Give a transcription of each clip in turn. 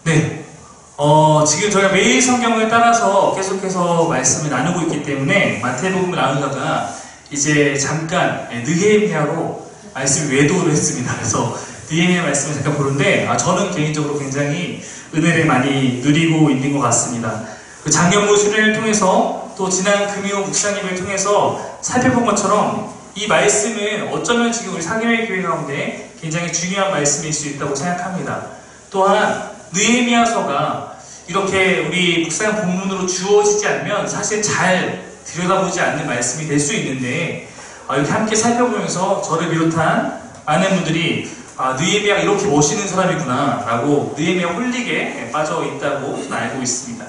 네. 지금 저희가 매일 성경을 따라서 계속해서 말씀을 나누고 있기 때문에 마태복음을 나누다가 이제 잠깐 느헤미야로 말씀을 외도를 했습니다. 그래서 느헤미야 말씀을 잠깐 보는데 저는 개인적으로 굉장히 은혜를 많이 누리고 있는 것 같습니다. 그 작년부 수련을 통해서 또 지난 금요 묵상님을 통해서 살펴본 것처럼 이 말씀은 어쩌면 지금 우리 사계회 교회 가운데 굉장히 중요한 말씀일 수 있다고 생각합니다. 또한 느헤미야서가 이렇게 우리 묵상 본문으로 주어지지 않으면 사실 잘 들여다보지 않는 말씀이 될 수 있는데 이렇게 함께 살펴보면서 저를 비롯한 많은 분들이 느헤미야가 이렇게 멋있는 사람이구나 라고 느헤미야 홀릭에 빠져 있다고 저는 알고 있습니다.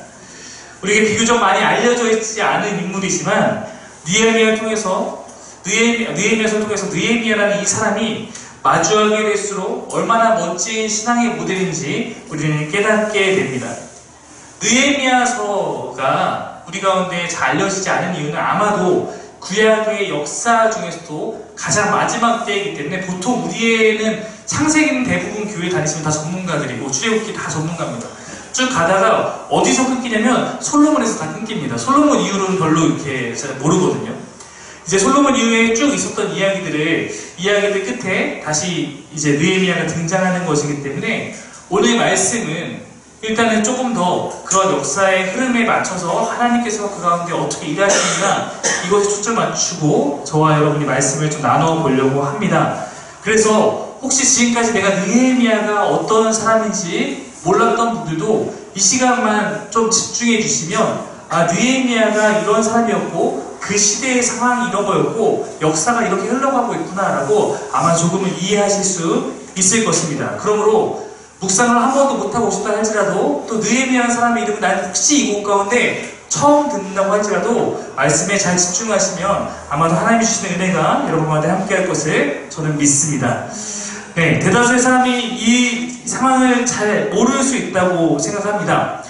우리에게 비교적 많이 알려져 있지 않은 인물이지만 느헤미야를 통해서 느헤미야서를 통해서 느헤미야라는 이 사람이 마주하게 될수록 얼마나 멋진 신앙의 모델인지 우리는 깨닫게 됩니다. 느헤미야서가 우리 가운데 잘 알려지지 않은 이유는 아마도 구약의 역사 중에서도 가장 마지막 때이기 때문에 보통 우리에는 창세기는 대부분 교회 다니시면 다 전문가들이고 출애굽기 다 전문가입니다. 쭉 가다가 어디서 끊기냐면 솔로몬에서 다 끊깁니다. 솔로몬 이후로는 별로 이렇게 잘 모르거든요. 이제 솔로몬 이후에 쭉 있었던 이야기들 끝에 다시 이제 느헤미야가 등장하는 것이기 때문에 오늘 말씀은 일단은 조금 더 그런 역사의 흐름에 맞춰서 하나님께서 그 가운데 어떻게 일하시는가 이것에 초점 맞추고 저와 여러분이 말씀을 좀 나눠보려고 합니다. 그래서 혹시 지금까지 내가 느헤미야가 어떤 사람인지 몰랐던 분들도 이 시간만 좀 집중해 주시면 느헤미야가 이런 사람이었고 그 시대의 상황이 이런 거였고 역사가 이렇게 흘러가고 있구나라고 아마 조금은 이해하실 수 있을 것입니다. 그러므로 묵상을 한 번도 못하고 오셨다 할지라도 또 느헤미야라는 사람의 이름을 난 혹시 이곳 가운데 처음 듣는다고 할지라도 말씀에 잘 집중하시면 아마도 하나님이 주시는 은혜가 여러분한테 함께할 것을 저는 믿습니다. 네, 대다수의 사람이 이 상황을 잘 모를 수 있다고 생각합니다.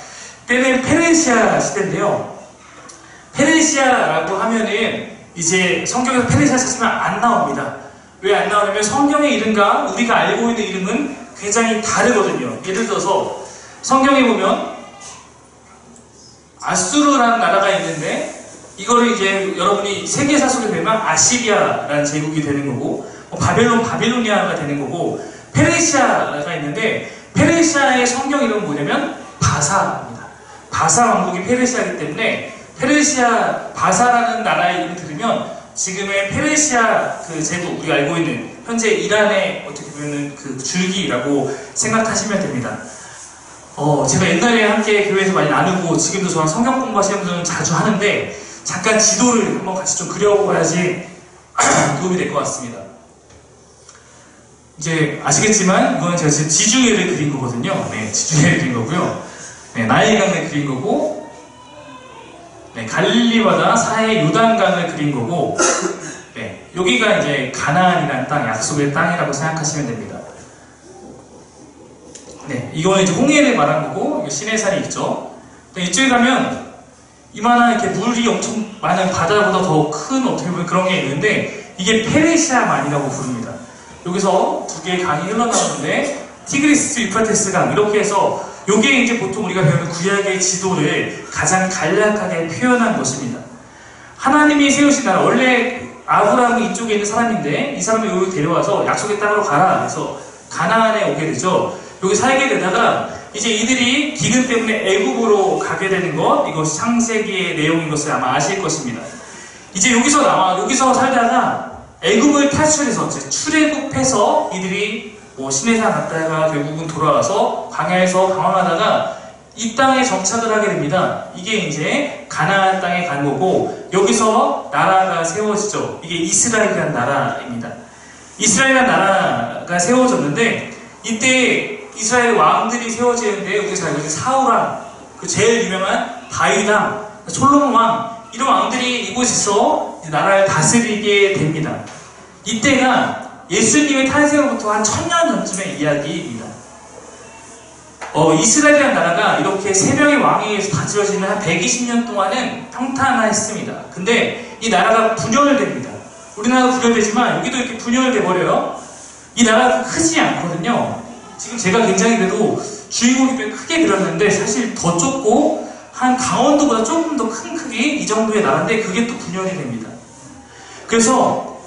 때는 페르시아 시대인데요. 페르시아라고 하면은 이제 성경에서 페르시아 찾으면 안 나옵니다. 왜 안 나오냐면 성경의 이름과 우리가 알고 있는 이름은 굉장히 다르거든요. 예를 들어서 성경에 보면 아수르라는 나라가 있는데 이거를 이제 여러분이 세계사속에 보면 아시리아라는 제국이 되는 거고 바빌로니아가 되는 거고 페르시아가 있는데 페르시아의 성경 이름은 뭐냐면 바사입니다. 바사 왕국이 페르시아이기 때문에 페르시아 바사라는 나라의 이름을 들으면 지금의 페르시아 그 제국 우리가 알고 있는 현재 이란의 어떻게 보면 그 줄기라고 생각하시면 됩니다. 제가 옛날에 함께 교회에서 많이 나누고 지금도 저랑 성경 공부하시는 분들은 자주 하는데 잠깐 지도를 한번 같이 좀 그려봐야지 도움이 될 것 같습니다. 이제 아시겠지만 이거는 제가 지금 지중해를 그린 거거든요. 네, 지중해를 그린 거고요. 네, 나일강을 그린 거고 네, 갈릴리바다 사해 요단강을 그린 거고 네, 여기가 이제 가나안이라는 땅, 약속의 땅이라고 생각하시면 됩니다. 네, 이거는 이제 홍해를 말한 거고 시내산이 있죠. 이쪽에 가면 이만한 이렇게 물이 엄청 많은 바다보다 더 큰 어떻게 보면 그런 게 있는데 이게 페르시아만이라고 부릅니다. 여기서 두 개의 강이 흘러나오는데 티그리스, 유프라테스 강 이렇게 해서 이게 이제 보통 우리가 배우는 구약의 지도를 가장 간략하게 표현한 것입니다. 하나님이 세우신 나라, 원래 아브라함은 이쪽에 있는 사람인데 이 사람을 여기 데려와서 약속의 땅으로 가라 해서 가나안에 오게 되죠. 여기 살게 되다가 이제 이들이 기근 때문에 애굽으로 가게 되는 것, 이것이 창세기의 내용인 것을 아마 아실 것입니다. 이제 여기서 살다가 애굽을 탈출해서 출애굽해서 이들이 시내산 갔다가 결국은 돌아와서 광야에서 방황하다가 이 땅에 정착을 하게 됩니다. 이게 이제 가나안 땅에 간 거고 여기서 나라가 세워지죠. 이게 이스라엘이라는 나라입니다. 이스라엘이라는 나라가 세워졌는데 이때 이스라엘 왕들이 세워지는데 여기 잘 알고 있는 사울왕, 그 제일 유명한 다윗왕, 솔로몬 왕 이런 왕들이 이곳에서 나라를 다스리게 됩니다. 이때가 예수님의 탄생으로부터 한 1000년 전쯤의 이야기입니다. 이스라엘이라는 나라가 이렇게 3명의 왕에 의해서 다스려지는 한 120년 동안은 평탄했습니다. 근데 이 나라가 분열됩니다. 우리나라도 분열되지만 여기도 이렇게 분열돼 버려요. 이 나라가 크지 않거든요. 지금 제가 굉장히 그래도 주인공이 꽤 크게 그렸는데 사실 더 좁고 한 강원도보다 조금 더 큰 크기 이 정도의 나라인데 그게 또 분열이 됩니다. 그래서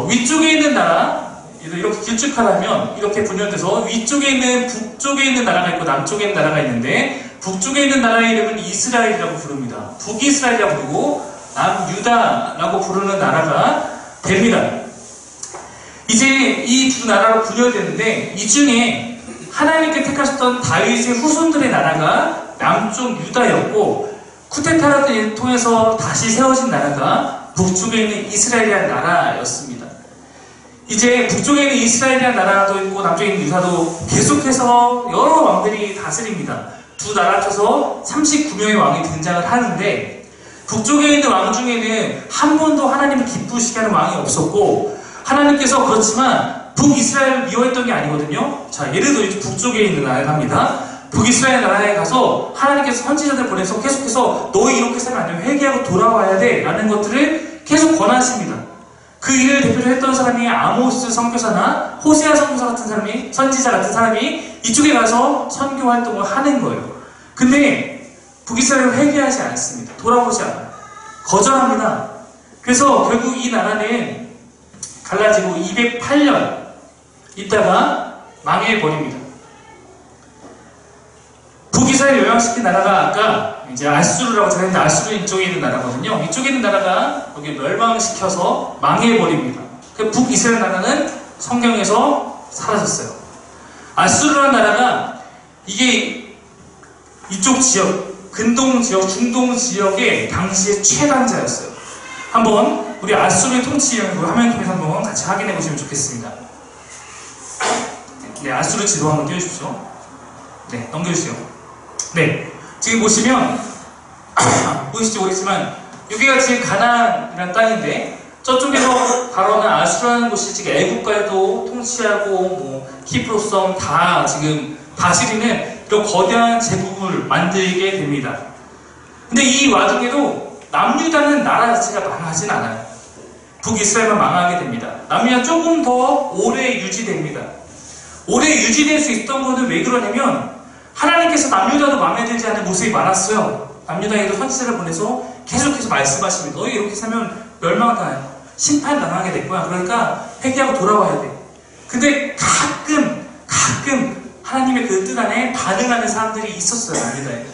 위쪽에 있는 나라 이렇게 길쭉하다면 이렇게 분열돼서 위쪽에 있는 북쪽에 있는 나라가 있고 남쪽에 있는 나라가 있는데 북쪽에 있는 나라의 이름은 이스라엘이라고 부릅니다. 북이스라엘이라고 부르고 남유다라고 부르는 나라가 됩니다. 이제 이 두 나라로 분열되는데 이 중에 하나님께 택하셨던 다윗의 후손들의 나라가 남쪽 유다였고 쿠데타를 통해서 다시 세워진 나라가 북쪽에 있는 이스라엘이라는 나라였습니다. 이제 북쪽에 있는 이스라엘이라는 나라도 있고 남쪽에 있는 유다도 계속해서 여러 왕들이 다스립니다. 두 나라 합쳐서 39명의 왕이 등장을 하는데 북쪽에 있는 왕 중에는 한 번도 하나님을 기쁘시게 하는 왕이 없었고 하나님께서 그렇지만 북이스라엘을 미워했던 게 아니거든요. 자, 예를 들어 북쪽에 있는 나라에 갑니다. 북이스라엘 나라에 가서 하나님께서 선지자들 보내서 계속해서 너희 이렇게 살면 안 되면 회개하고 돌아와야 돼 라는 것들을 계속 권하십니다. 그 일을 대표로 했던 사람이 아모스 선교사나 호세아 선교사 같은 사람이, 선지자 같은 사람이 이쪽에 가서 선교 활동을 하는 거예요. 근데 북이스라엘은 회개하지 않습니다. 돌아오지 않아요. 거절합니다. 그래서 결국 이 나라는 갈라지고 208년 있다가 망해버립니다. 북이스라엘 요양시킨 나라가 아까 이제 아수르라고 제가 했는데 아수르 이쪽에 있는 나라거든요. 이쪽에 있는 나라가 여기 멸망시켜서 망해버립니다. 그 북이스라엘 나라는 성경에서 사라졌어요. 아수르라는 나라가 이게 이쪽 지역, 근동 지역, 중동 지역의 당시의 최강자였어요. 한번 우리 아수르의 통치 영역을 화면 통해서 한번 같이 확인해 보시면 좋겠습니다. 네, 아수르 지도 한번 띄워주십시오. 네, 넘겨주세요. 네, 지금 보시면 보이실지 모르겠지만 여기가 지금 가나안이라는 땅인데 저쪽에서 바로는 아수르라는 곳이 지금 애국가에도 통치하고 뭐 키프로섬 다 지금 다스리는 이런 거대한 제국을 만들게 됩니다. 근데 이 와중에도 남유다는 나라 자체가 망하진 않아요. 북이스라엘만 망하게 됩니다. 남유다 조금 더 오래 유지됩니다. 오래 유지될 수 있던 것은 왜 그러냐면 하나님께서 남유다도 마음에 들지 않는 모습이 많았어요. 남유다에도 선지자를 보내서 계속해서 말씀하십니다. 너희 이렇게 살면 멸망당해요. 심판당하게 될 거야. 그러니까 회개하고 돌아와야 돼. 근데 가끔 하나님의 그 뜻 안에 반응하는 사람들이 있었어요. 남유다에.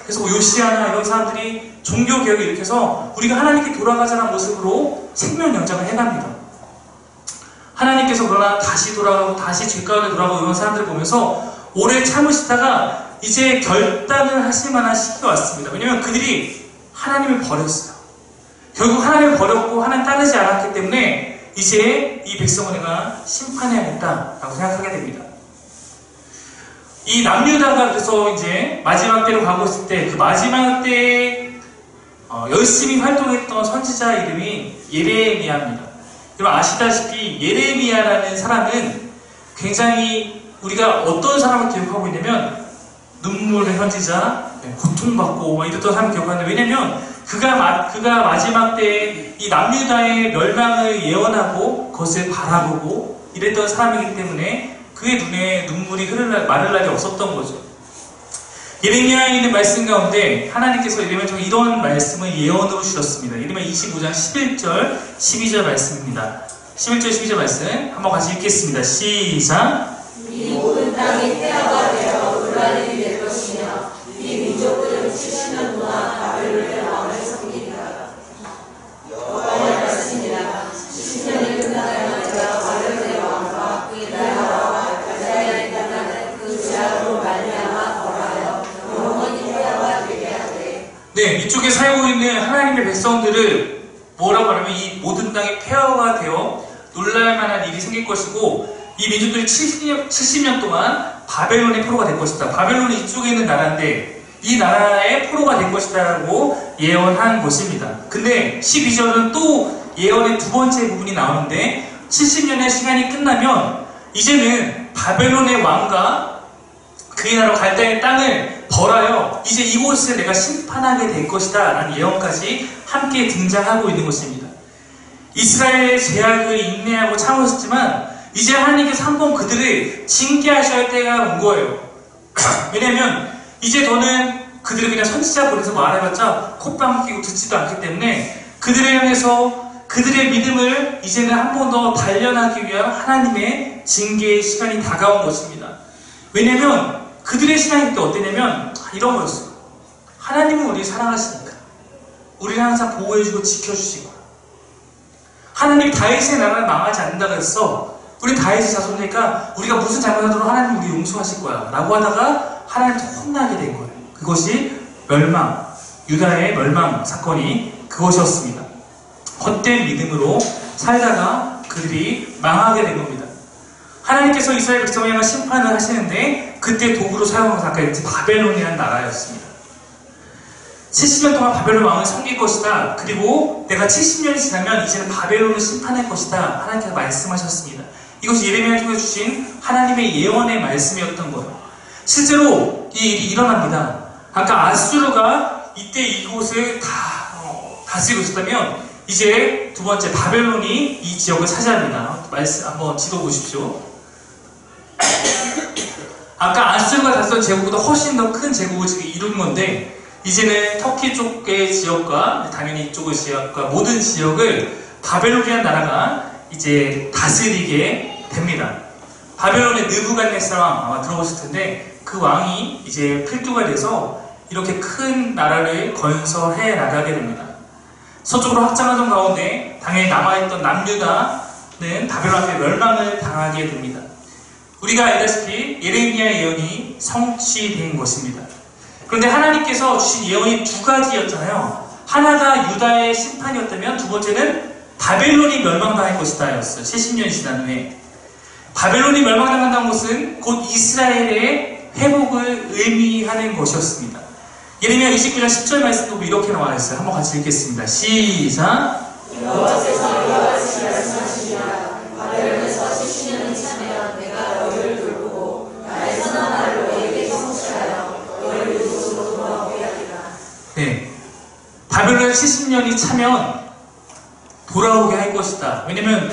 그래서 뭐 요시아나 이런 사람들이 종교개혁을 일으켜서 우리가 하나님께 돌아가자는 모습으로 생명연장을 해갑니다. 하나님께서 그러나 다시 돌아가고 다시 죄 가운데 돌아가고 이런 사람들을 보면서 오래 참으시다가 이제 결단을 하실 만한 시기가 왔습니다. 왜냐면 그들이 하나님을 버렸어요. 결국 하나님을 버렸고 하나님 따르지 않았기 때문에 이제 이 백성을 내가 심판해야겠다라고 생각하게 됩니다. 이 남유다가 그래서 이제 마지막 때로 가고 있을 때 그 마지막 때에 열심히 활동했던 선지자 이름이 예레미야입니다. 여러분 아시다시피 예레미야라는 사람은 굉장히 우리가 어떤 사람을 기억하고 있냐면 눈물의 선지자, 고통받고 이랬던 사람을 기억하는데 왜냐면 그가 마지막 때에 이 남유다의 멸망을 예언하고 그것을 바라보고 이랬던 사람이기 때문에 그의 눈에 눈물이 마를 날이 없었던 거죠. 예레미야에 있는 말씀 가운데 하나님께서 예레미야에 이런 말씀을 예언으로 주셨습니다. 예레미야 25장 11절, 12절 말씀입니다. 11절, 12절 말씀 한번 같이 읽겠습니다. 시작! 이 모든 땅이 폐허가 되어 놀라림이 될 것이며 이 민족들은 70년 동안 바벨론의 왕을 섬기리라. 여호와의 말씀이라. 70년이 끝나면 내가 바벨론의 왕과 그의 나라와 가자에 있다는 그 죄악으로 말미암아 벌하여 영원히 폐허가 되게 하되. 네, 이쪽에 살고 있는 하나님의 백성들을 뭐라고 하냐면 이 모든 땅이 폐허가 되어 놀랄만한 일이 생길 것이고 이 민족들이 70년 동안 바벨론의 포로가 될 것이다. 바벨론이 이쪽에 있는 나라인데 이 나라의 포로가 될 것이다 라고 예언한 것입니다. 근데 12절은 또 예언의 두 번째 부분이 나오는데 70년의 시간이 끝나면 이제는 바벨론의 왕과 그의 나라 갈대의 땅을 벌하여 이제 이곳을 내가 심판하게 될 것이다 라는 예언까지 함께 등장하고 있는 것입니다. 이스라엘의 죄악을 인내하고 참으셨지만 이제 하나님께서 한번 그들을 징계하셔야 할 때가 온 거예요. 왜냐면 이제 더는 그들을 그냥 선지자 보내서 말해봤자 콧방 끼고 듣지도 않기 때문에 그들을 향해서 그들의 믿음을 이제는 한 번 더 단련하기 위한 하나님의 징계의 시간이 다가온 것입니다. 왜냐면 그들의 신앙이 때 어땠냐면 이런 거였어요. 하나님은 우리를 사랑하시니까 우리를 항상 보호해주고 지켜주시고, 하나님 다윗의 나라를 망하지 않는다고 했어. 우리 다윗의 자손이니까 우리가 무슨 잘못하더라도 하나님 우리 용서하실 거야 라고 하다가 하나님한테 혼나게 된 거예요. 그것이 멸망, 유다의 멸망 사건이 그것이었습니다. 헛된 믿음으로 살다가 그들이 망하게 된 겁니다. 하나님께서 이스라엘 백성을 향한 심판을 하시는데 그때 도구로 사용한 아까 했지 바벨론이라는 나라였습니다. 70년 동안 바벨론 왕을 섬길 것이다. 그리고 내가 70년이 지나면 이제는 바벨론을 심판할 것이다. 하나님께서 말씀하셨습니다. 이것이 예레미야를 통해 주신 하나님의 예언의 말씀이었던 거예요. 실제로 이 일이 일어납니다. 아까 아수르가 이때 이곳을 다스리고 있었다면 이제 두 번째 바벨론이 이 지역을 차지합니다. 말씀 한번 지도 보십시오. 아까 아수르가 다스렸던 제국보다 훨씬 더 큰 제국을 지금 이룬 건데 이제는 터키 쪽의 지역과 당연히 이쪽의 지역과 모든 지역을 바벨론이라는 나라가 이제 다스리게 됩니다. 바벨론의 느부갓네살 왕 아마 들어보실 텐데 그 왕이 이제 필두가 돼서 이렇게 큰 나라를 건설해 나가게 됩니다. 서쪽으로 확장하던 가운데 당연히 남아있던 남유다는 바벨론 앞에 멸망을 당하게 됩니다. 우리가 알다시피 예레미야의 예언이 성취된 것입니다. 그런데 하나님께서 주신 예언이 두 가지였잖아요. 하나가 유다의 심판이었다면 두 번째는 바벨론이 멸망당할 것이다 였어요. 70년이 지난 후에. 바벨론이 멸망당한다는 것은 곧 이스라엘의 회복을 의미하는 것이었습니다. 예레미야 29장 10절 말씀도 이렇게 나와 있어요. 한번 같이 읽겠습니다. 시작. 여호와께서 여호와시 말씀하시니라. 바벨론에서 70년이 차면 내가 너희를 돌보고 나의 선한 말을 너희에게 성취하여 너희를 이곳으로 돌아오게 하리라. 네, 바벨론 70년이 차면 돌아오게 할 것이다. 왜냐면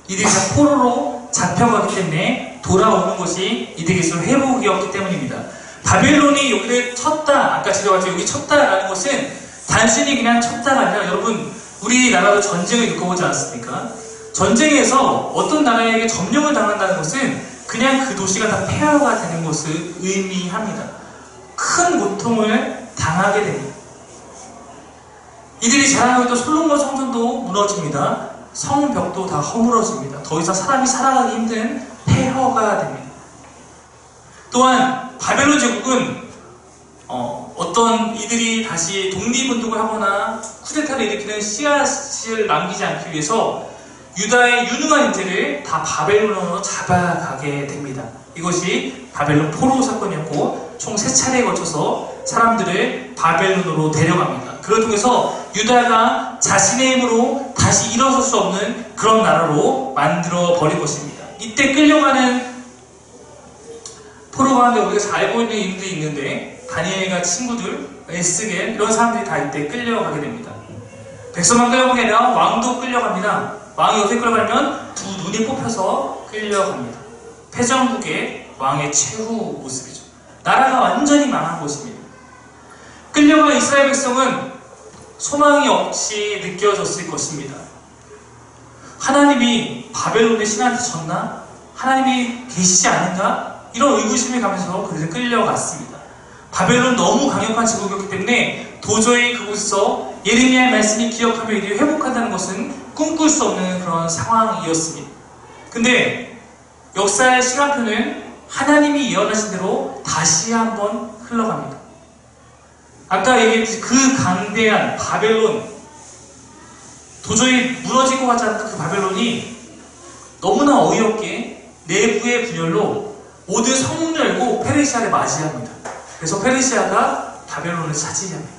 이들이 다 포로로 잡혀가기 때문에 돌아오는 것이 이들에게서 회복이었기 때문입니다. 바벨론이 여기를 쳤다, 아까 지적했죠. 여기 쳤다라는 것은 단순히 그냥 쳤다가 아니라 여러분 우리나라도 전쟁을 겪어보지 않았습니까? 전쟁에서 어떤 나라에게 점령을 당한다는 것은 그냥 그 도시가 다 폐허가 되는 것을 의미합니다. 큰 고통을 당하게 됩니다. 이들이 자랑하고 있던 솔로몬 성전도 무너집니다. 성벽도 다 허물어집니다. 더 이상 사람이 살아가기 힘든 폐허가 됩니다. 또한 바벨론 제국은 어떤 이들이 다시 독립운동을 하거나 쿠데타를 일으키는 씨앗을 남기지 않기 위해서 유다의 유능한 인재를 다 바벨론으로 잡아가게 됩니다. 이것이 바벨론 포로 사건이었고 총 3차례에 거쳐서 사람들을 바벨론으로 데려갑니다. 그걸 통해서 유다가 자신의 힘으로 다시 일어설 수 없는 그런 나라로 만들어 버린 것입니다. 이때 끌려가는 포로 가운데 우리가 잘 알고 있는 인물들이 있는데 다니엘과 친구들, 에스겔 이런 사람들이 다 이때 끌려가게 됩니다. 백성만 끌려가게 아니라 왕도 끌려갑니다. 왕이 어떻게 끌려가냐면 두 눈이 뽑혀서 끌려갑니다. 패전국의 왕의 최후 모습이죠. 나라가 완전히 망한 것입니다. 끌려간 이스라엘 백성은 소망이 없이 느껴졌을 것입니다. 하나님이 바벨론의 신한테 졌나? 하나님이 계시지 않은가? 이런 의구심을 가면서 그들은 끌려갔습니다. 바벨론 너무 강력한 제국이었기 때문에 도저히 그곳에서 예레미야의 말씀이 기억하며 이들이 회복한다는 것은 꿈꿀 수 없는 그런 상황이었습니다. 근데 역사의 시간표는 하나님이 예언하신 대로 다시 한번 흘러갑니다. 아까 얘기했듯이 그 강대한 바벨론, 도저히 무너질 것 같지 않던 그 바벨론이 너무나 어이없게 내부의 분열로 모든 성문을 열고 페르시아를 맞이합니다. 그래서 페르시아가 바벨론을 차지합니다.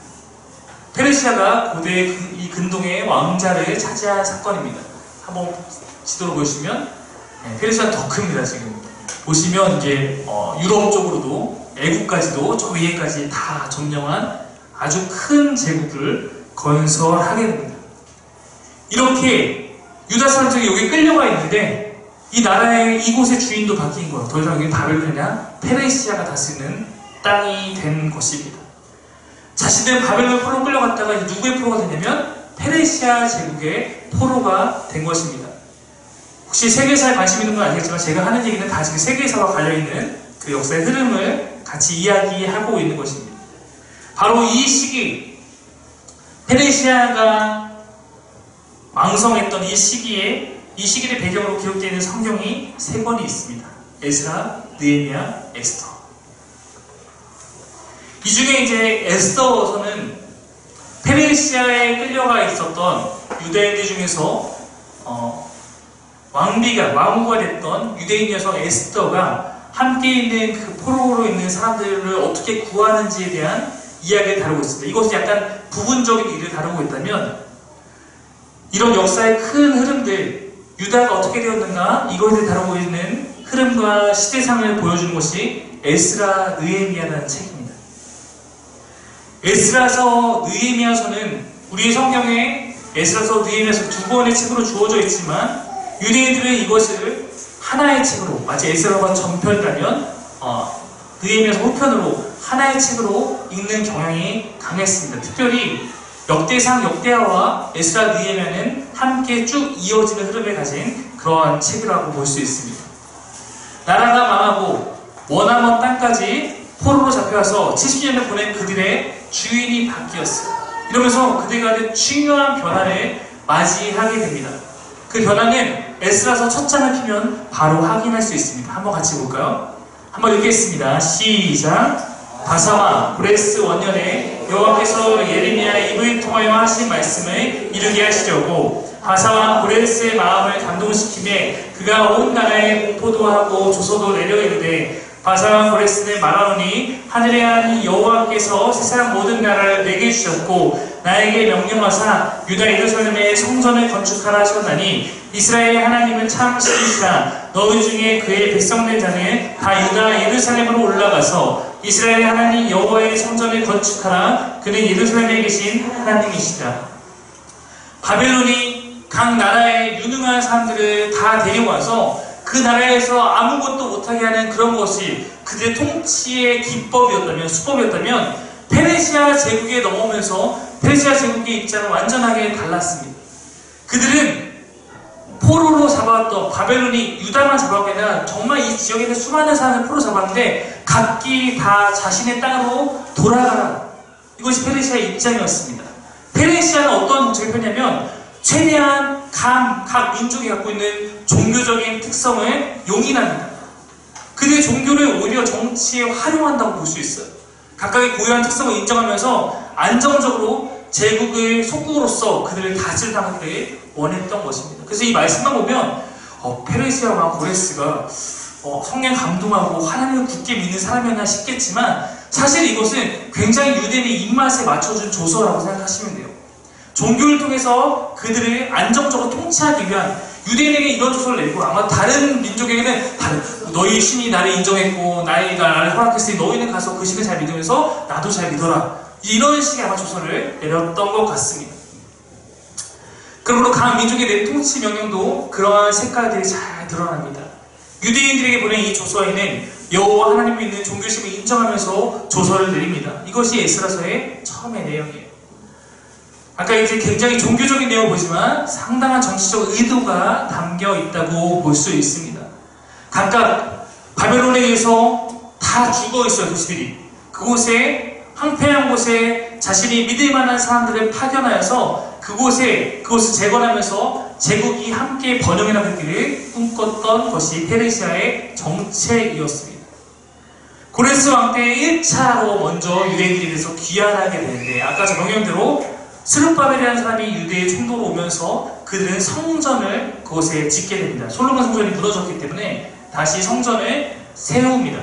페르시아가 고대 이 근동의 왕자를 차지한 사건입니다. 한번 지도로 보시면 페르시아는 더 큽니다. 지금 보시면 이제 유럽 쪽으로도 애국까지도 저 위에까지 다 점령한 아주 큰 제국을 건설하게 됩니다. 이렇게 유다 사람들이 여기 끌려가 있는데 이 나라의 이곳의 주인도 바뀐 거예요. 더 이상 여기 바벨론이냐 페르시아가 다스리는 땅이 된 것입니다. 자신은 바벨론 포로 끌려갔다가 이제 누구의 포로가 되냐면 페르시아 제국의 포로가 된 것입니다. 혹시 세계사에 관심 있는 건 아니겠지만 제가 하는 얘기는 다 지금 세계사와 관련있는 그 역사의 흐름을 같이 이야기하고 있는 것입니다. 바로 이 시기, 페르시아가 왕성했던 이 시기를 배경으로 기록되어 있는 성경이 3권이 있습니다. 에스라, 느헤미야, 에스더. 이 중에 이제 에스더서는 페르시아에 끌려가 있었던 유대인들 중에서 왕후가 됐던 유대인 여성 에스더가 함께 있는 그 포로로 있는 사람들을 어떻게 구하는지에 대한 이야기를 다루고 있습니다. 이것은 약간 부분적인 일을 다루고 있다면 이런 역사의 큰 흐름들, 유다가 어떻게 되었는가 이거에 대해 다루고 있는 흐름과 시대상을 보여주는 것이 에스라, 느헤미야라는 책입니다. 에스라서, 느헤미야서는 우리의 성경에 에스라서, 느헤미야서 2권의 책으로 주어져 있지만 유대인들은 이것을 하나의 책으로, 마치 에스라가 전편이라면 느헤미야서 후편으로 하나의 책으로 읽는 경향이 강했습니다. 특별히 역대상, 역대하와 에스라, 느헤미야는 함께 쭉 이어지는 흐름을 가진 그러한 책이라고 볼 수 있습니다. 나라가 망하고 머나먼 땅까지 포로로 잡혀와서 70년을 보낸 그들의 주인이 바뀌었어요. 이러면서 그들과 중요한 변화를 맞이하게 됩니다. 그 변화는 에스라서 첫 장을 피면 바로 확인할 수 있습니다. 한번 같이 볼까요? 한번 읽겠습니다. 시작! 바사와 고레스 원년에 여호와께서 예레미야 입을 통하여 하신 말씀을 이루게 하시려고 바사와 고레스의 마음을 감동시키며 그가 온 나라에 공포도 하고 조서도 내려 이르되 바사와 고레스는 말하노니 하늘의 하나님 여호와께서 세상 모든 나라를 내게 주셨고 나에게 명령하사 유다 예루살렘에 성전을 건축하라 하셨나니 이스라엘의 하나님은 참 신이시라. 너희 중에 그의 백성된 자는 다 유다 예루살렘으로 올라가서 이스라엘의 하나님 여호와의 성전을 건축하라. 그는 예루살렘에 계신 하나님이시다. 바벨론이 각 나라의 유능한 사람들을 다 데려와서 그 나라에서 아무것도 못하게 하는 그런 것이 그들의 통치의 기법이었다면, 수법이었다면 페르시아 제국에 넘어오면서 페르시아 제국의 입장은 완전하게 달랐습니다. 그들은 포로로 잡아왔던 바벨론이 유다만 잡아왔게 아니라 정말 이 지역에 있는 수많은 사람을 포로 잡았는데 각기 다 자신의 땅으로 돌아가라. 이것이 페르시아의 입장이었습니다. 페르시아는 어떤 정책을 폈냐면 최대한 각 민족이 갖고 있는 종교적인 특성을 용인합니다. 그들의 종교를 오히려 정치에 활용한다고 볼 수 있어요. 각각의 고유한 특성을 인정하면서 안정적으로 제국의 속국으로서 그들을 다스리기를 원했던 것입니다. 그래서 이 말씀만 보면 페르시아 왕 고레스가 성령 감동하고 하나님을 굳게 믿는 사람이었나 싶겠지만 사실 이것은 굉장히 유대인의 입맛에 맞춰준 조서라고 생각하시면 돼요. 종교를 통해서 그들을 안정적으로 통치하기 위한 유대인에게 이런 조서를 내고 아마 다른 민족에게는 너희 신이 나를 인정했고 나를 허락했으니 너희는 가서 그 신을 잘 믿으면서 나도 잘 믿어라. 이런 식의 아마 조서를 내렸던 것 같습니다. 그러므로 각 민족에 내린 통치 명령도 그러한 색깔들이 잘 드러납니다. 유대인들에게 보낸 이 조서에는 여호와 하나님을 믿는 종교심을 인정하면서 조서를 내립니다. 이것이 에스라서의 처음의 내용이에요. 아까 이제 굉장히 종교적인 내용을 보지만 상당한 정치적 의도가 담겨 있다고 볼 수 있습니다. 각각 바벨론에 의해서 다 죽어 있어요, 도시들이. 그곳에 황폐한 곳에 자신이 믿을 만한 사람들을 파견하여서 그곳을 재건하면서 제국이 함께 번영해나가기를 꿈꿨던 것이 페르시아의 정책이었습니다. 고레스 왕 때 1차로 먼저 유대인들에 대해서 귀환하게 되는데 아까 저 명령대로 스룹바벨이라는 사람이 유대의 총독으로 오면서 그들은 성전을 그곳에 짓게 됩니다. 솔로몬 성전이 무너졌기 때문에 다시 성전을 세웁니다.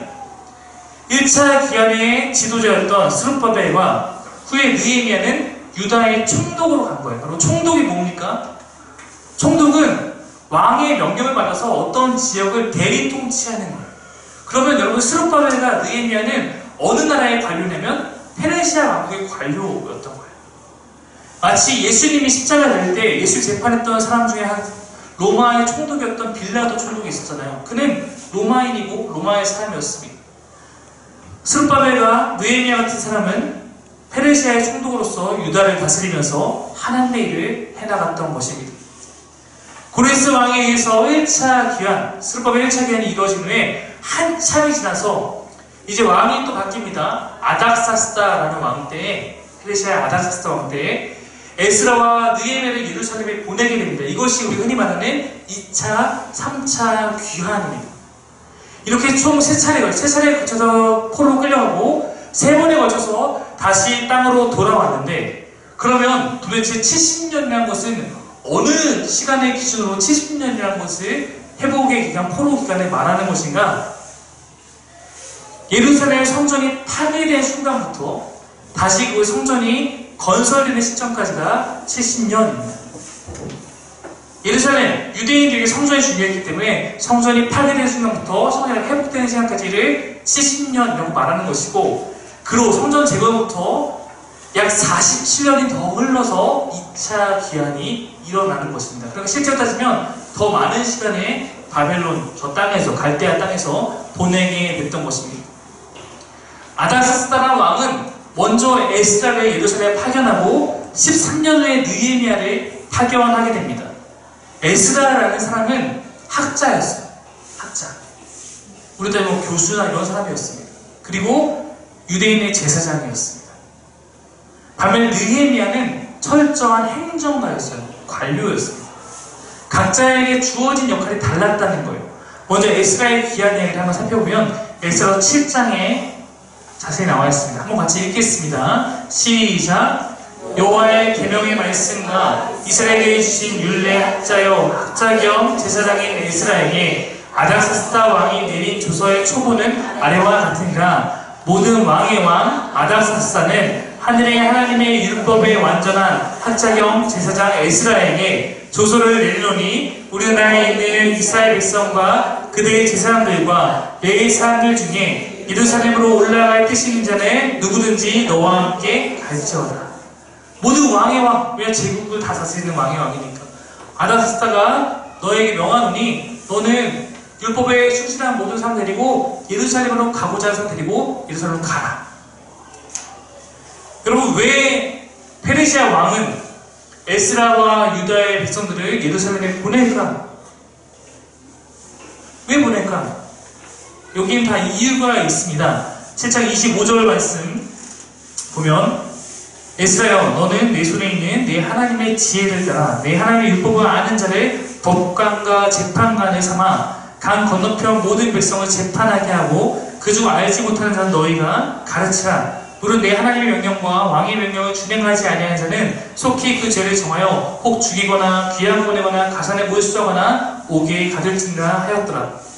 1차 기한의 지도자였던 스룹바벨과 후에 느헤미야는 유다의 총독으로 간 거예요. 그럼 총독이 뭡니까? 총독은 왕의 명령을 받아서 어떤 지역을 대리 통치하는 거예요. 그러면 여러분 스룹바벨과 느헤미야는 어느 나라의 관료냐면 페르시아 왕국의 관료였던 거예요. 마치 예수님이 십자가 될 때 예수 재판했던 사람 중에 로마의 총독이었던 빌라도 총독이 있었잖아요. 그는 로마인이고 로마의 사람이었습니다. 스룹바벨과 느헤미야 같은 사람은 페르시아의 총독으로서 유다를 다스리면서 하나님의 일을 해나갔던 것입니다. 고레스 왕에 의해서 1차 기한, 스룹바벨 1차 기한이 이루어진 후에 한참이 지나서 이제 왕이 또 바뀝니다. 아닥사스다라는 왕 때에, 페르시아의 아닥사스다 왕 때에 에스라와 느헤미야를 예루살렘에 보내게 됩니다. 이것이 우리 흔히 말하는 2차, 3차 귀환입니다. 이렇게 총 3차례에 걸쳐서 포로로 끌려가고 3번에 걸쳐서 다시 땅으로 돌아왔는데, 그러면 도대체 70년이라는 것은 어느 시간의 기준으로 70년이라는 것을 회복의 기간, 포로 기간을 말하는 것인가? 예루살렘 성전이 파괴된 순간부터 다시 그 성전이 건설되는 시점까지가 70년입니다. 예루살렘, 유대인들에게 성전이 중요했기 때문에 성전이 파괴된 순간부터 성전이 회복되는 시간까지를 70년이라고 말하는 것이고, 그로 성전 재건부터 약 47년이 더 흘러서 2차 기한이 일어나는 것입니다. 그러니까 실제로 따지면 더 많은 시간에 바벨론, 저 땅에서, 갈대아 땅에서 보내게 됐던 것입니다. 아닥사스다라는 왕은 먼저 에스라를 예루살렘에 파견하고 13년 후에 느헤미야를 파견하게 됩니다. 에스라라는 사람은 학자였어요. 학자. 우리 때는 뭐 교수나 이런 사람이었습니다. 그리고 유대인의 제사장이었습니다. 반면 느헤미야는 철저한 행정가였어요. 관료였습니다. 각자에게 주어진 역할이 달랐다는 거예요. 먼저 에스라의 귀한 이야기를 한번 살펴보면 에스라 7장에 자세히 나와 있습니다. 한번 같이 읽겠습니다. 시작. 여호와의 계명의 말씀과 이스라엘에게 주신 율례 학자여 학자 겸 제사장인 에스라에게 아닥사스다 왕이 내린 조서의 초본은 아래와 같으니라. 모든 왕의 왕 아닥사스다는 하늘의 하나님의 율법의 완전한 학자 겸 제사장 에스라에게 조서를 내리노니 우리나라에 있는 이스라엘 백성과 그들의 제사장들과 레위 사람들 중에 예루살렘으로 올라갈 뜻이 있는 자는 누구든지 너와 함께 갈지어다. 모든 왕의 왕, 왜냐 제국을 다 다스리는 왕의 왕이니까. 아닥사스다가 너에게 명하노니 너는 율법에 충실한 모든 사람 데리고 예루살렘으로 가고자 하는 사람 데리고 예루살렘으로 가라. 여러분, 왜 페르시아 왕은 에스라와 유다의 백성들을 예루살렘에 보낼까? 왜 보낼까? 여기는 다 이유가 있습니다. 7장 25절 말씀 보면 에스라여 너는 내 손에 있는 내 하나님의 지혜를 따라 내 하나님의 율법을 아는 자를 법관과 재판관을 삼아 강 건너편 모든 백성을 재판하게 하고 그중 알지 못하는 자는 너희가 가르치라. 무릇 내 하나님의 명령과 왕의 명령을 준행하지 아니하는 자는 속히 그 죄를 정하여 혹 죽이거나 귀양 보내거나 가산에 몰수하거나 옥에 가둘지니라 하였더라.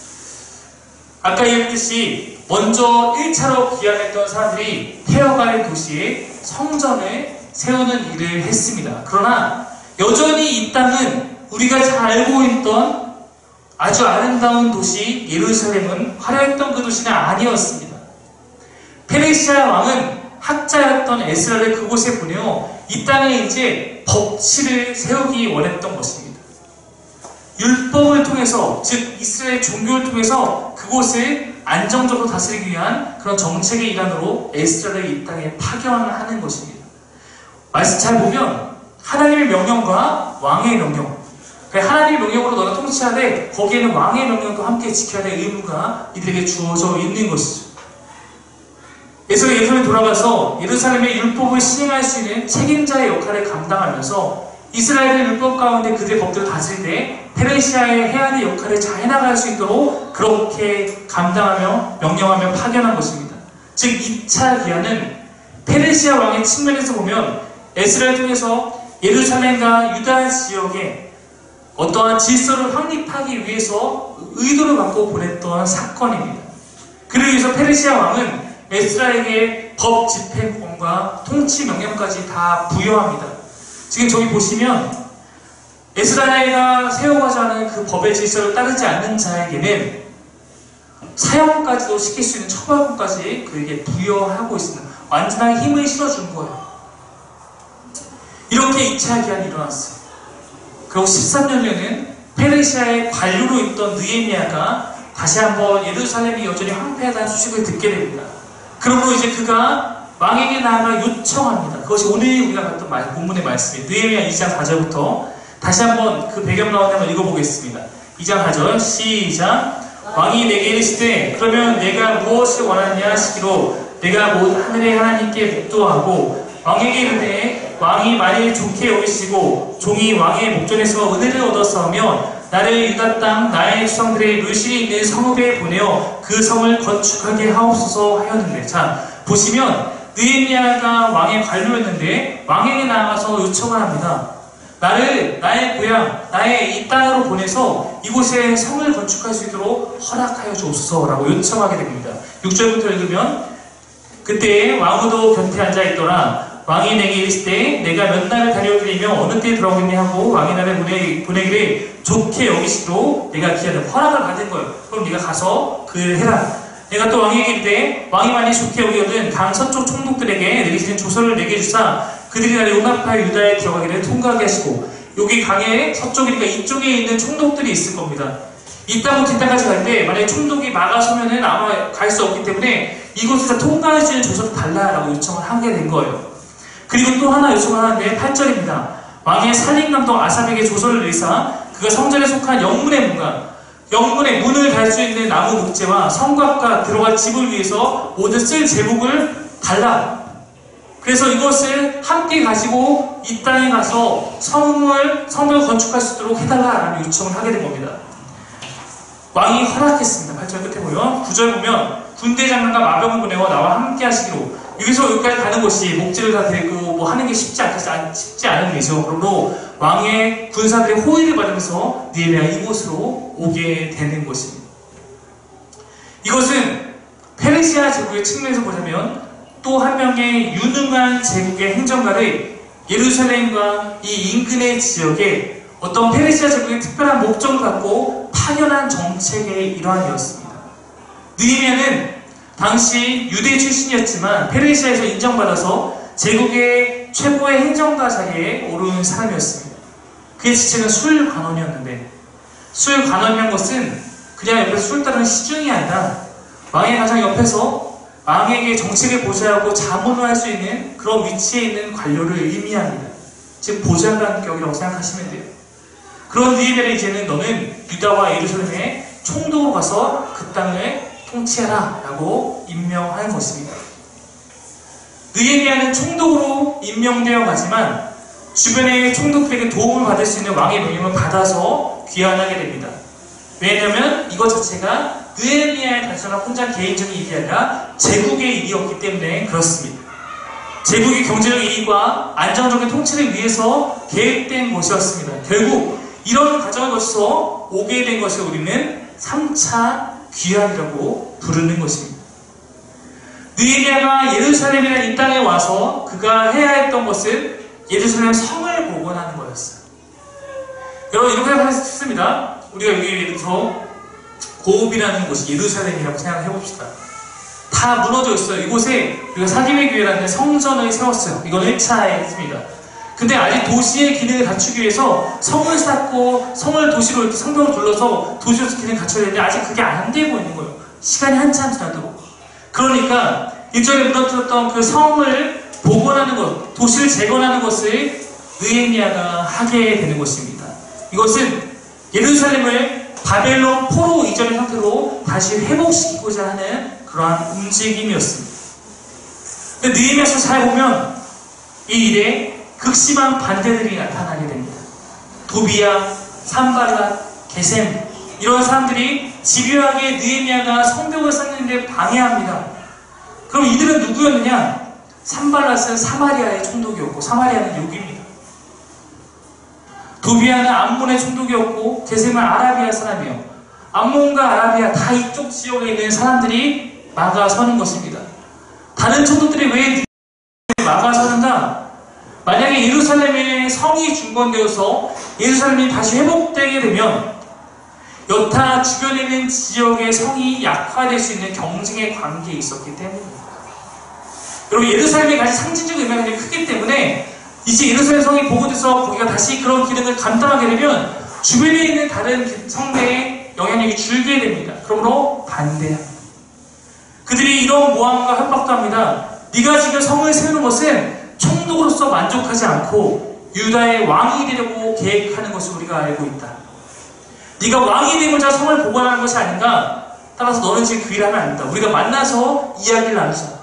아까 이야기했듯이 먼저 1차로 귀환했던 사람들이 태어갈 도시에 성전을 세우는 일을 했습니다. 그러나 여전히 이 땅은 우리가 잘 알고 있던 아주 아름다운 도시 예루살렘은 화려했던 그 도시는 아니었습니다. 페르시아 왕은 학자였던 에스라를 그곳에 보내어 이 땅에 이제 법치를 세우기 원했던 것입니다. 율법을 통해서, 즉 이스라엘 종교를 통해서 그곳을 안정적으로 다스리기 위한 그런 정책의 일환으로 에스라를 이 땅에 파견하는 것입니다. 말씀 잘 보면 하나님의 명령과 왕의 명령, 하나님의 명령으로 너가 통치하되 거기에는 왕의 명령도 함께 지켜야 될 의무가 이들에게 주어져 있는 것이죠. 에스라가 예루살렘에 돌아가서 예루살렘의 율법을 시행할 수 있는 책임자의 역할을 감당하면서 이스라엘의 율법 가운데 그들의 법들을 다스릴 때 페르시아의 해안의 역할을 잘 해나갈 수 있도록 그렇게 감당하며 명령하며 파견한 것입니다. 즉 2차 기한은 페르시아 왕의 측면에서 보면 에스라를 통해서 예루살렘과 유다 지역에 어떠한 질서를 확립하기 위해서 의도를 갖고 보냈던 사건입니다. 그를 위해서 페르시아 왕은 에스라에게 법 집행권과 통치 명령까지 다 부여합니다. 지금 저기 보시면 에스라가 세워가자 하는 그 법의 질서를 따르지 않는 자에게는 사형까지도 시킬 수 있는 처벌권까지 그에게 부여하고 있습니다. 완전하게 힘을 실어준 거예요. 이렇게 2차 기한이 일어났어요. 그리고 13년 후에는 페르시아의 관료로 있던 느헤미야가 다시 한번 예루살렘이 여전히 황폐하다는 소식을 듣게 됩니다. 그러므로 이제 그가 왕에게 나아가 요청합니다. 그것이 오늘 우리가 봤던 본문의 말씀이에요. 느헤미야 2장 4절부터 다시 한번 그 배경 나오는 한번 읽어보겠습니다. 2장 4절 시작. 왕이 내게 이르시되 그러면 내가 무엇을 원하느냐 하시기로 내가 하늘의 하나님께 묵도하고 왕에게 이르되 왕이 만일 좋게 여기시고 종이 왕의 목전에서 은혜를 얻었사오면 나를 유다 땅 나의 조상들의 묘실이 있는 성읍에 보내어 그 성을 건축하게 하옵소서 하였는데, 자 보시면 느헤미야가 왕의 관료였는데 왕에게 나아가서 요청을 합니다. 나를 나의 고향 나의 이 땅으로 보내서 이곳에 성을 건축할 수 있도록 허락하여 주옵소서라고 요청하게 됩니다. 6절부터 읽으면 그때 왕후도 곁에 앉아있더라. 왕이 내게 이르시되 내가 몇 날을 다녀오리며 어느 때에 돌아오겠니 하고 왕이 나를 보내기를 좋게 여기시도록 내가 기하는 허락을 받은 거예요. 그럼 네가 가서 그 해라. 내가 또 왕에게 이르되 왕이 만일 좋게 여기거든 강 서쪽 총독들에게 내리시는 조서를 내게 주사 그들이 나를 용납하여 유다에 들어가기를 통과하게 하시고, 여기 강의 서쪽이니까 이쪽에 있는 총독들이 있을 겁니다. 이 땅부터 이 땅까지 갈 때 만약에 총독이 막아서면은 아마 갈 수 없기 때문에 이곳에서 통과할 수 있는 조서를 달라라고 요청을 하게 된 거예요. 그리고 또 하나 요청을 하는데 8절입니다. 왕의 살림감독 아삽에게 조서를 내리사 그가 성전에 속한 영문의 문을 달 수 있는 나무 목재와 성곽과 들어갈 집을 위해서 모두 쓸 제목을 달라. 그래서 이것을 함께 가지고 이 땅에 가서 성을 건축할 수 있도록 해달라라는 요청을 하게 된 겁니다. 왕이 허락했습니다. 8절 끝에 보면 9절 보면 군대 장관과 마병을 보내어 나와 함께 하시기로, 여기서 여기까지 가는 것이 목재를 다 들고 뭐 하는 게 쉽지 않은 일이죠. 그러므로 왕의 군사들의 호의를 받으면서 느헤미야 이곳으로 오게 되는 것입니다. 이것은 페르시아 제국의 측면에서 보자면 또 한 명의 유능한 제국의 행정가를 예루살렘과 이 인근의 지역에 어떤 페르시아 제국의 특별한 목적을 갖고 파견한 정책의 일환이었습니다. 느헤미야는 당시 유대 출신이었지만 페르시아에서 인정받아서 제국의 최고의 행정가 자리에 오른 사람이었습니다. 그의 지체는 술관원이었는데, 술관원이란 것은 그냥 옆에서 술 따르는 시중이 아니라 왕의 가장 옆에서 왕에게 정책을 보좌하고 자문을 할 수 있는 그런 위치에 있는 관료를 의미합니다. 즉 보좌관격이라고 생각하시면 돼요. 그런 느헤미야를 이제는 너는 유다와 예루살렘에 총독으로 가서 그 땅을 통치하라 라고 임명하는 것입니다. 느헤미야는 총독으로 임명되어 가지만 주변의 총독들에게 도움을 받을 수 있는 왕의 명령을 받아서 귀환하게 됩니다. 왜냐하면 이것 자체가 느헤미야의 단순한 혼자 개인적인 일이 아니라 제국의 일이었기 때문에 그렇습니다. 제국의 경제적 이익과 안정적인 통치를 위해서 계획된 것이었습니다. 결국 이런 과정을 거쳐서 오게 된 것을 우리는 3차 귀환이라고 부르는 것입니다. 느헤미야가 예루살렘이라는 이 땅에 와서 그가 해야 했던 것은 예루살렘 성을 복원하는 거였어요. 여러분 이렇게 생각할 수 있습니다. 우리가 여기서 고읍이라는 곳이 예루살렘이라고 생각해봅시다. 다 무너져 있어요. 이곳에 우리가 사귐의 교회라는 성전을 세웠어요. 이건 1차에 했습니다. 근데 아직 도시의 기능을 갖추기 위해서 성을 쌓고 성을 도시로 이렇게 성벽을 둘러서 도시로서 기능을 갖춰야 되는데 아직 그게 안 되고 있는 거예요. 시간이 한참 지나도록. 그러니까 일전에 무너뜨렸던 그 성을 복원하는 것, 도시를 재건하는 것을 느헤미야가 하게 되는 것입니다. 이것은 예루살렘을 바벨론 포로 이전의 상태로 다시 회복시키고자 하는 그러한 움직임이었습니다. 근데 느헤미야서 잘 보면 이 일에 극심한 반대들이 나타나게 됩니다. 도비야, 산발랏, 게셈 이런 사람들이 집요하게 느헤미야가 성벽을 쌓는데 방해합니다. 그럼 이들은 누구였느냐? 산발랏은 사마리아의 총독이었고 사마리아는 여기입니다. 도비야는 암몬의 총독이었고 게셈은 아라비아 사람이요. 암몬과 아라비아 다 이쪽 지역에 있는 사람들이 막아서는 것입니다. 다른 총독들이 왜 막아서는가? 만약에 예루살렘의 성이 중건되어서 예루살렘이 다시 회복되게 되면 여타 주변에 있는 지역의 성이 약화될 수 있는 경쟁의 관계에 있었기 때문입니다. 여러분 예루살렘의 가장 상징적 의미가 굉장히 크기 때문에 이제 예루살렘 성이 복원돼서 거기가 다시 그런 기능을 감당하게 되면 주변에 있는 다른 성대의 영향력이 줄게 됩니다. 그러므로 반대합니다. 그들이 이런 모함과 협박도 합니다. 네가 지금 성을 세우는 것은 총독으로서 만족하지 않고 유다의 왕이 되려고 계획하는 것을 우리가 알고 있다. 네가 왕이 되고자 성을 보관하는 것이 아닌가? 따라서 너는 지금 그 일을 하면 안 된다. 우리가 만나서 이야기를 나누자.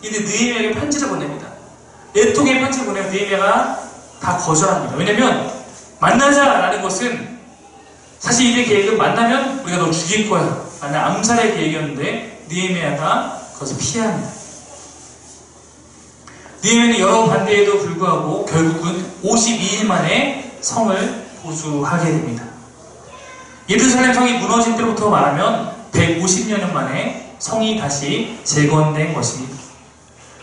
이때 느헤미야에게 편지를 보냅니다. 4통의 편지를 보내면 느헤미야가 다 거절합니다. 왜냐면 만나자라는 것은 사실 이들의 계획은 만나면 우리가 너 죽일 거야 라는 암살의 계획이었는데 느헤미야가 그것을 피합니다. 느헤미야는 여러 반대에도 불구하고 결국은 52일 만에 성을 보수하게 됩니다. 예루살렘 성이 무너진 때부터 말하면 150년 만에 성이 다시 재건된 것입니다.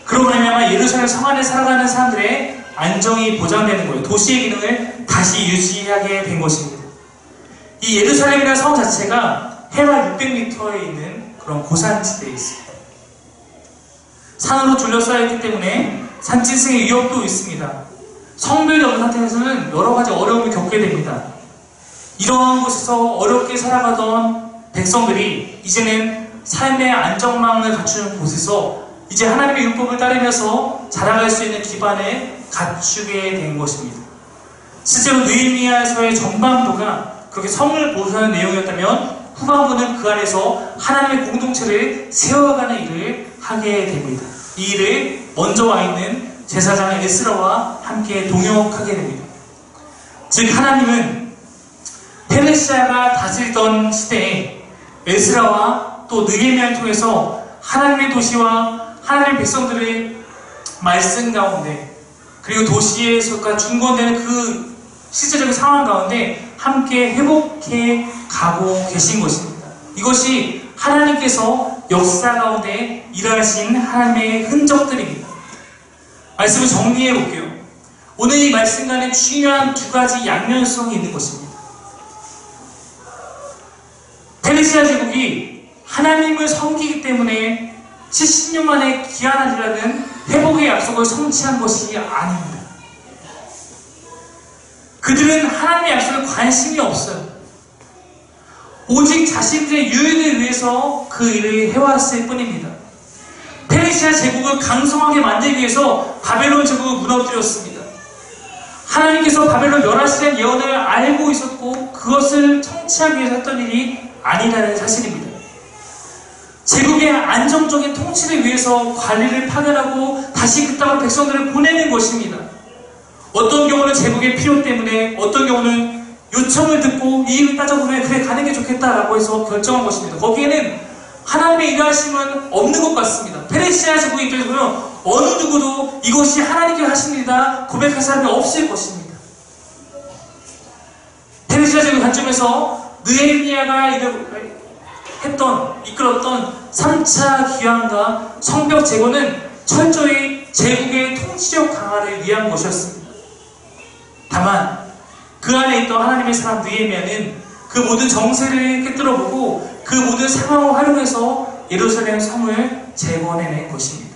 그러고 나면 예루살렘 성 안에 살아가는 사람들의 안정이 보장되는 거예요. 도시의 기능을 다시 유지하게 된 것입니다. 이 예루살렘이라는 성 자체가 해발 600m에 있는 그런 고산지대에 있습니다. 산으로 둘러싸여 있기 때문에 산짐승의 위협도 있습니다. 성벽이 없는 상태에서는 여러 가지 어려움을 겪게 됩니다. 이러한 곳에서 어렵게 살아가던 백성들이 이제는 삶의 안정망을 갖추는 곳에서 이제 하나님의 율법을 따르면서 자라갈 수 있는 기반을 갖추게 된 것입니다. 실제로 느헤미야서의 전반부가 그렇게 성을 보수하는 내용이었다면 후반부는 그 안에서 하나님의 공동체를 세워가는 일을 하게 됩니다. 이 일을 먼저 와 있는 제사장 에스라와 함께 동역하게 됩니다. 즉 하나님은 페르시아가 다스리던 시대에 에스라와 또 느헤미야를 통해서 하나님의 도시와 하나님의 백성들의 말씀 가운데 그리고 도시에서가 중건되는 그 실제적인 상황 가운데 함께 회복해 가고 계신 것입니다. 이것이 하나님께서 역사 가운데 일하신 하나님의 흔적들입니다. 말씀을 정리해 볼게요. 오늘 이 말씀과는 중요한 두 가지 양면성이 있는 것입니다. 페르시아 제국이 하나님을 섬기기 때문에 70년 만에 기한하리라는 회복의 약속을 성취한 것이 아닙니다. 그들은 하나님의 약속에 관심이 없어요. 오직 자신들의 유익을 위해서 그 일을 해왔을 뿐입니다. 페르시아 제국을 강성하게 만들기 위해서 바벨론 제국을 무너뜨렸습니다. 하나님께서 바벨론 멸하시는 예언을 알고 있었고 그것을 성취하기 위해서 했던 일이 아니라는 사실입니다. 제국의 안정적인 통치를 위해서 관리를 파견하고 다시 그 땅으로 백성들을 보내는 것입니다. 어떤 경우는 제국의 필요 때문에, 어떤 경우는 요청을 듣고 이 일을 따져보면 그래 가는 게 좋겠다라고 해서 결정한 것입니다. 거기에는 하나님의 일하심은 없는 것 같습니다. 페르시아 제국의 입장에서 보면 어느 누구도 이것이 하나님께 하신 일이다 고백할 사람이 없을 것입니다. 페르시아 제국 관점에서 느헤미야가 이끌었던 3차 기환과 성벽 재건은 철저히 제국의 통치력 강화를 위한 것이었습니다. 다만 그 안에 있던 하나님의 사람 느헤미야는 그 모든 정세를 꿰뚫어보고 그 모든 상황을 활용해서 예루살렘 성을 재건해낸 것입니다.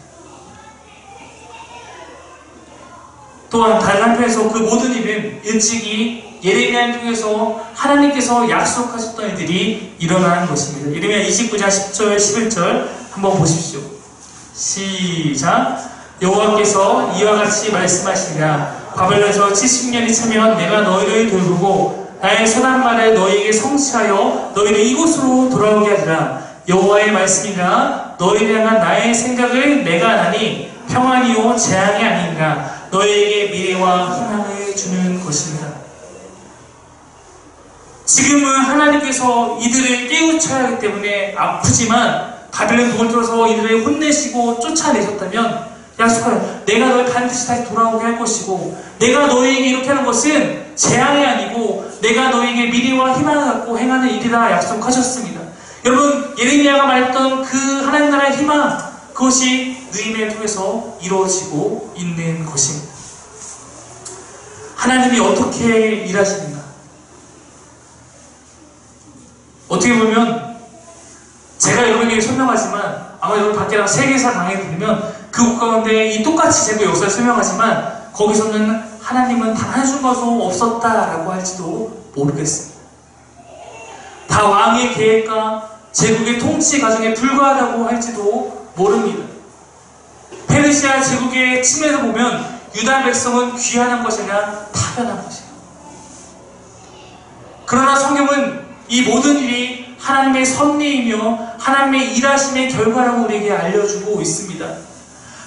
또한 다른 한편에서 그 모든 일은 일찍이 예레미야를 통해서 하나님께서 약속하셨던 일들이 일어나는 것입니다. 예레미야 29장 10절 11절 한번 보십시오. 시작. 여호와께서 이와 같이 말씀하시니라. 바벨론에서 70년이 차면 내가 너희를 돌보고 나의 선한 말을 너희에게 성취하여 너희를 이곳으로 돌아오게 하리라. 여호와의 말씀이라. 너희를 향한 나의 생각을 내가 아나니 평안이요 재앙이 아니니라. 너희에게 미래와 희망을 주는 것입니다. 지금은 하나님께서 이들을 깨우쳐야 하기 때문에 아프지만 바벨론 독을 들어서 이들을 혼내시고 쫓아내셨다면 약속하여 내가 너희 반드시 다시 돌아오게 할 것이고 내가 너희에게 이렇게 하는 것은 재앙이 아니고 내가 너희에게 미래와 희망을 갖고 행하는 일이라 약속하셨습니다. 여러분 예레미야가 말했던 그 하나님 나라의 희망 그것이 느헤미야를 통해서 이루어지고 있는 것입니다. 하나님이 어떻게 일하시는가? 어떻게 보면 제가 여러분에게 설명하지만 아마 여러분 밖에 나가 세계사 강의 들으면 그 가운데 이 똑같이 제국 역사를 설명하지만 거기서는 하나님은 단 한순간도 없었다라고 할지도 모르겠습니다. 다 왕의 계획과 제국의 통치 과정에 불과하다고 할지도 모릅니다. 페르시아 제국의 측면에서 보면 유다 백성은 귀환한 것이 아니라 파견한 것이에요. 그러나 성경은 이 모든 일이 하나님의 섭리이며 하나님의 일하심의 결과라고 우리에게 알려주고 있습니다.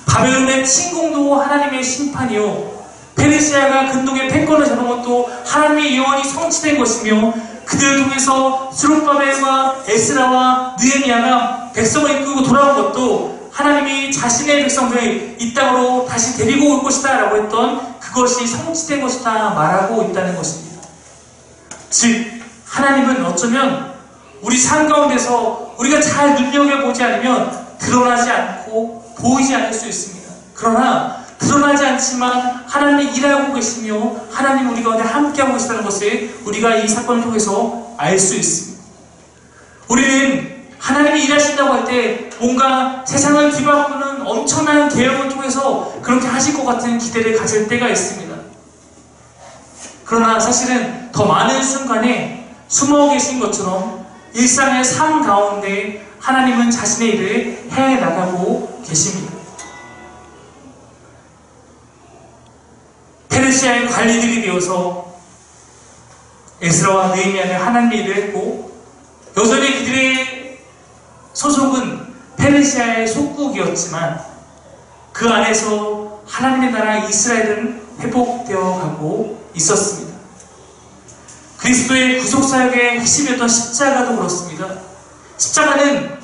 바벨론의 침공도 하나님의 심판이요, 페르시아가 근동의 패권을 잡은 것도 하나님의 예언이 성취된 것이며, 그들을 통해서 스룹바벨과 에스라와 느헤미야가 백성을 이끌고 돌아온 것도 하나님이 자신의 백성들을 이 땅으로 다시 데리고 올 것이다 라고 했던 그것이 성취된 것이다 말하고 있다는 것입니다. 즉 하나님은 어쩌면 우리 삶 가운데서 우리가 잘 눈여겨보지 않으면 드러나지 않고 보이지 않을 수 있습니다. 그러나 드러나지 않지만 하나님이 일하고 계시며 하나님이 우리 가운데 함께하고 계시다는 것을 우리가 이 사건을 통해서 알 수 있습니다. 우리는 하나님이 일하신다고 할 때 뭔가 세상을 뒤바꾸는 엄청난 계획을 통해서 그렇게 하실 것 같은 기대를 가질 때가 있습니다. 그러나 사실은 더 많은 순간에 숨어 계신 것처럼 일상의 삶 가운데 하나님은 자신의 일을 해나가고 계십니다. 페르시아의 관리들이 되어서 에스라와 느헤미야는 하나님의 일을 했고, 여전히 그들의 소속은 페르시아의 속국이었지만 그 안에서 하나님의 나라 이스라엘은 회복되어 가고 있었습니다. 그리스도의 구속사역의 핵심이었던 십자가도 그렇습니다. 십자가는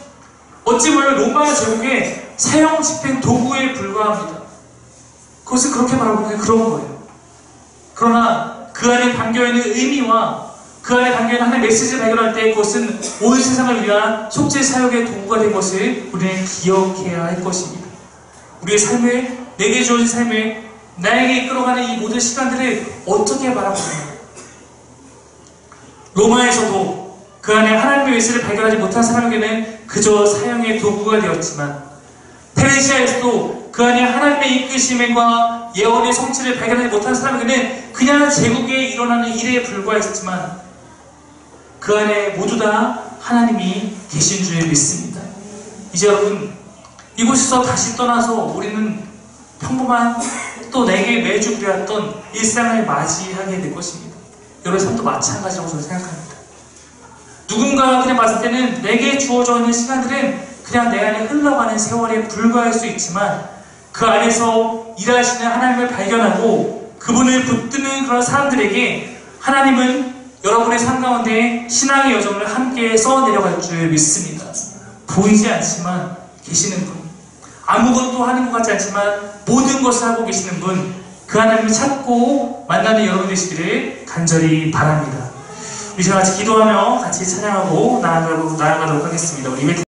어찌 보면 로마 제국의 사형 집행 도구에 불과합니다. 그것을 그렇게 말하고 그런 거예요. 그러나 그 안에 담겨있는 의미와 그 안에 담겨있는 하나님의 메시지를 발견할 때 그것은 온 세상을 위한 속죄 사역의 도구가 된 것을 우리는 기억해야 할 것입니다. 우리의 삶을, 내게 주어진 삶을 나에게 이끌어가는 이 모든 시간들을 어떻게 바라보느냐. 로마에서도 그 안에 하나님의 메시지를 발견하지 못한 사람에게는 그저 사형의 도구가 되었지만, 페르시아에서도 그 안에 하나님의 이끄심과 예언의 성취를 발견하지 못한 사람에게는 그냥 제국에 일어나는 일에 불과했지만 그 안에 모두 다 하나님이 계신 줄 믿습니다. 이제 여러분, 이곳에서 다시 떠나서 우리는 평범한 또 내게 매주 그려왔던 일상을 맞이하게 될 것입니다. 여러분 삶도 마찬가지라고 저는 생각합니다. 누군가가 그냥 봤을 때는 내게 주어져 있는 시간들은 그냥 내 안에 흘러가는 세월에 불과할 수 있지만 그 안에서 일하시는 하나님을 발견하고 그분을 붙드는 그런 사람들에게 하나님은 여러분의 삶 가운데 신앙의 여정을 함께 써내려갈 줄 믿습니다. 보이지 않지만 계시는 분, 아무것도 하는 것 같지 않지만 모든 것을 하고 계시는 분, 그 하나님을 찾고 만나는 여러분 되시기를 간절히 바랍니다. 우리 다 같이 기도하며 같이 찬양하고 나아가도록 하겠습니다. 우리